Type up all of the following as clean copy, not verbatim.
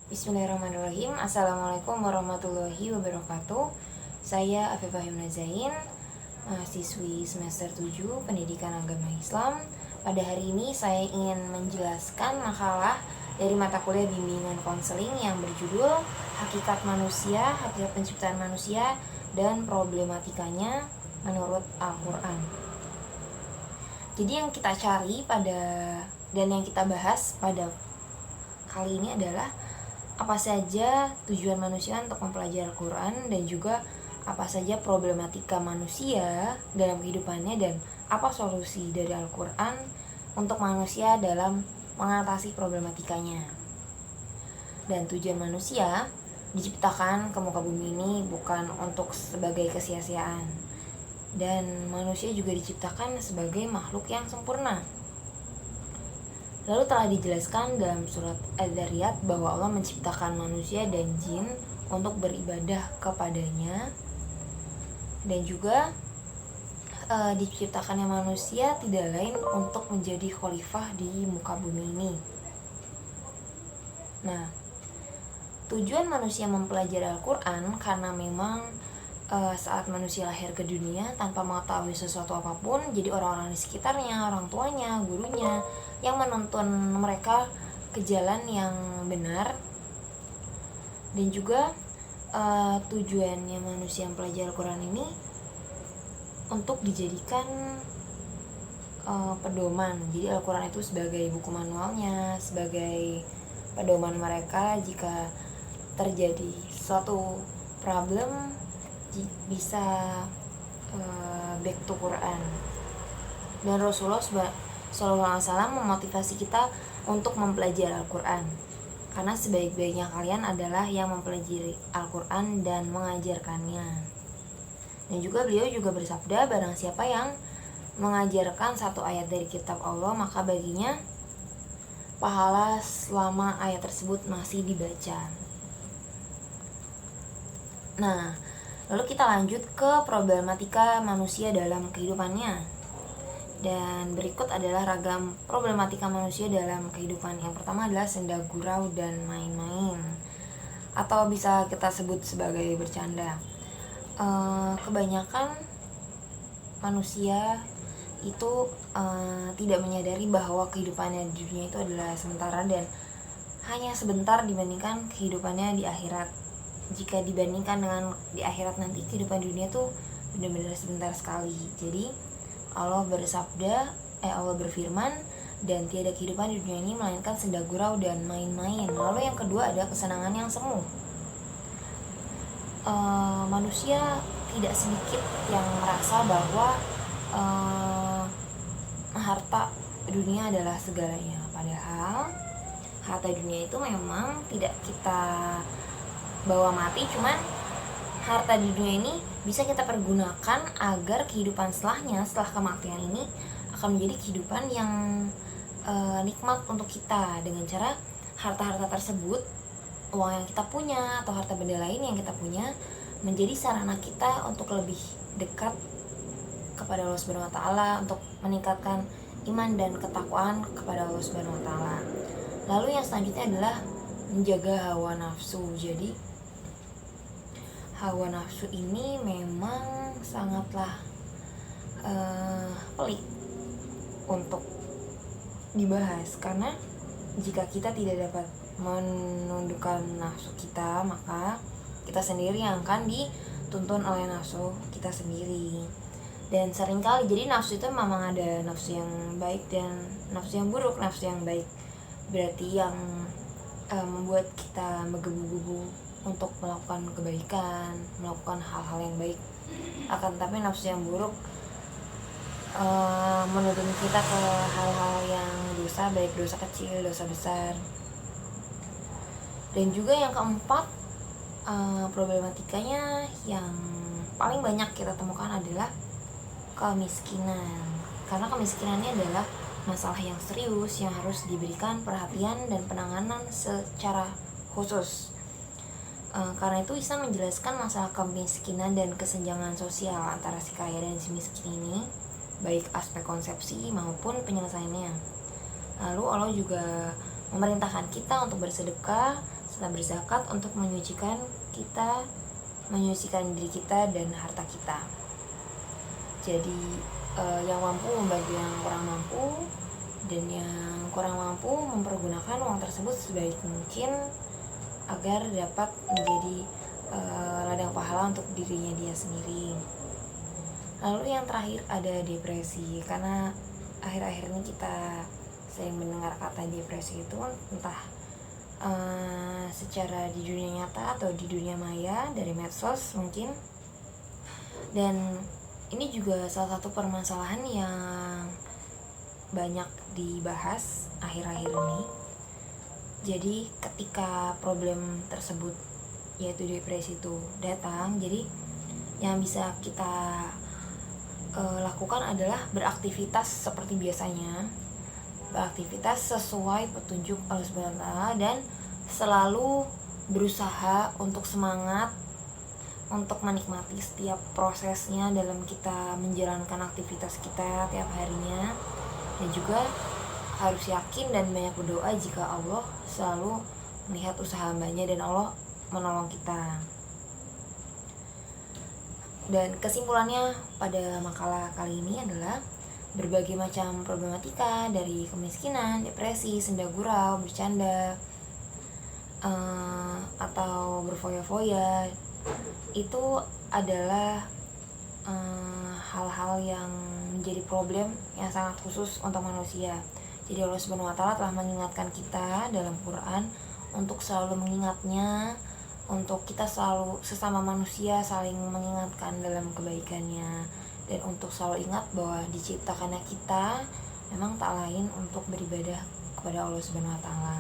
Bismillahirrahmanirrahim. Assalamualaikum warahmatullahi wabarakatuh. Saya Afifah Himna Zain, mahasiswi semester 7 Pendidikan Agama Islam. Pada hari ini saya ingin menjelaskan makalah dari mata kuliah bimbingan konseling yang berjudul Hakikat Manusia, Hakikat Penciptaan Manusia dan Problematikanya menurut Al-Quran. Jadi yang kita cari dan yang kita bahas pada kali ini adalah apa saja tujuan manusia untuk mempelajari Al-Quran dan juga apa saja problematika manusia dalam kehidupannya dan apa solusi dari Al-Quran untuk manusia dalam mengatasi problematikanya. Dan tujuan manusia diciptakan ke muka bumi ini bukan untuk sebagai kesia-siaan, dan manusia juga diciptakan sebagai makhluk yang sempurna. Lalu telah dijelaskan dalam surat Ad-Dzariyat bahwa Allah menciptakan manusia dan jin untuk beribadah kepadanya, dan juga diciptakannya manusia tidak lain untuk menjadi khalifah di muka bumi ini. Nah, tujuan manusia mempelajari Al-Quran karena memang saat manusia lahir ke dunia tanpa mengetahui sesuatu apapun, jadi orang-orang di sekitarnya, orang tuanya, gurunya yang menuntun mereka ke jalan yang benar. Dan juga tujuannya manusia mempelajari Al-Quran ini untuk dijadikan pedoman. Jadi Al-Quran itu sebagai buku manualnya, sebagai pedoman mereka jika terjadi suatu problem bisa back to Quran. Dan Rasulullah SAW memotivasi kita untuk mempelajari Al-Quran, karena sebaik-baiknya kalian adalah yang mempelajari Al-Quran dan mengajarkannya. Dan juga beliau juga bersabda, barang siapa yang mengajarkan satu ayat dari kitab Allah, maka baginya pahala selama ayat tersebut masih dibaca. Nah, lalu kita lanjut ke problematika manusia dalam kehidupannya. Dan berikut adalah ragam problematika manusia dalam kehidupan. Yang pertama adalah senda gurau dan main-main, atau bisa kita sebut sebagai bercanda. Kebanyakan manusia itu tidak menyadari bahwa kehidupannya di dunia itu adalah sementara dan hanya sebentar dibandingkan kehidupannya di akhirat. Jika dibandingkan dengan di akhirat nanti, kehidupan dunia tuh benar-benar sebentar sekali. Jadi Allah berfirman, dan tiada kehidupan di dunia ini melainkan senda gurau dan main-main. Lalu yang kedua ada kesenangan yang semu. Manusia tidak sedikit yang merasa bahwa harta dunia adalah segalanya. Padahal harta dunia itu memang tidak kita bawa mati, cuman harta di dunia ini bisa kita pergunakan agar kehidupan setelah kematian ini akan menjadi kehidupan yang nikmat untuk kita, dengan cara harta-harta tersebut, uang yang kita punya atau harta benda lain yang kita punya, menjadi sarana kita untuk lebih dekat kepada Allah Subhanahu wa taala, untuk meningkatkan iman dan ketakwaan kepada Allah Subhanahu wa taala. Lalu yang selanjutnya adalah menjaga hawa nafsu. Jadi hawa nafsu ini memang sangatlah pelik untuk dibahas, karena jika kita tidak dapat menundukkan nafsu kita, maka kita sendiri yang akan dituntun oleh nafsu kita sendiri. Dan seringkali jadi nafsu itu memang ada nafsu yang baik dan nafsu yang buruk. Nafsu yang baik berarti yang membuat kita menggebu-gebu untuk melakukan kebaikan, melakukan hal-hal yang baik. Akan tapi nafsu yang buruk menuntun kita ke hal-hal yang dosa, baik dosa kecil, dosa besar. Dan juga yang keempat, problematikanya yang paling banyak kita temukan adalah kemiskinan. Karena kemiskinan ini adalah masalah yang serius yang harus diberikan perhatian dan penanganan secara khusus. Karena itu Islam menjelaskan masalah kemiskinan dan kesenjangan sosial antara si kaya dan si miskin ini, baik aspek konsepsi maupun penyelesaiannya. Lalu Allah juga memerintahkan kita untuk bersedekah serta berzakat untuk menyucikan diri kita dan harta kita. Jadi yang mampu membantu yang kurang mampu, dan yang kurang mampu mempergunakan uang tersebut sebaik mungkin agar dapat menjadi ladang pahala untuk dirinya dia sendiri. Lalu yang terakhir ada depresi, karena akhir-akhir ini kita sering mendengar kata depresi itu entah secara di dunia nyata atau di dunia maya dari medsos mungkin. Dan ini juga salah satu permasalahan yang banyak dibahas akhir-akhir ini. Jadi ketika problem tersebut yaitu depresi itu datang, jadi yang bisa kita lakukan adalah beraktivitas seperti biasanya, beraktivitas sesuai petunjuk Allah Subhanahu wa Ta'ala, dan selalu berusaha untuk semangat untuk menikmati setiap prosesnya dalam kita menjalankan aktivitas kita tiap harinya. Dan juga harus yakin dan banyak berdoa jika Allah selalu melihat usaha hambanya dan Allah menolong kita. Dan kesimpulannya pada makalah kali ini adalah berbagai macam problematika dari kemiskinan, depresi, senda gurau, bercanda, atau berfoya-foya itu adalah hal-hal yang menjadi problem yang sangat khusus untuk manusia. Jadi Allah Subhanahu wa Ta'ala telah mengingatkan kita dalam Quran untuk selalu mengingatnya, untuk kita selalu sesama manusia saling mengingatkan dalam kebaikannya, dan untuk selalu ingat bahwa diciptakannya kita memang tak lain untuk beribadah kepada Allah Subhanahu wa Ta'ala.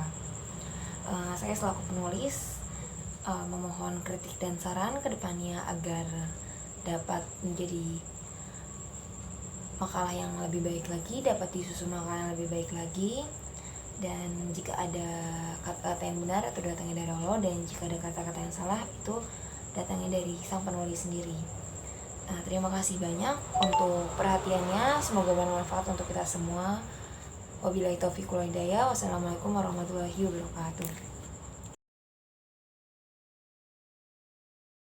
Saya selaku penulis memohon kritik dan saran ke depannya agar dapat menjadi makalah yang lebih baik lagi, dapat disusun makalah yang lebih baik lagi. Dan jika ada kata-kata yang benar itu datangnya dari Allah, dan jika ada kata-kata yang salah itu datangnya dari sang penulis sendiri. Terima kasih banyak untuk perhatiannya, semoga bermanfaat untuk kita semua. Wabillahi taufiq wal hidayah. Wassalamualaikum warahmatullahi wabarakatuh.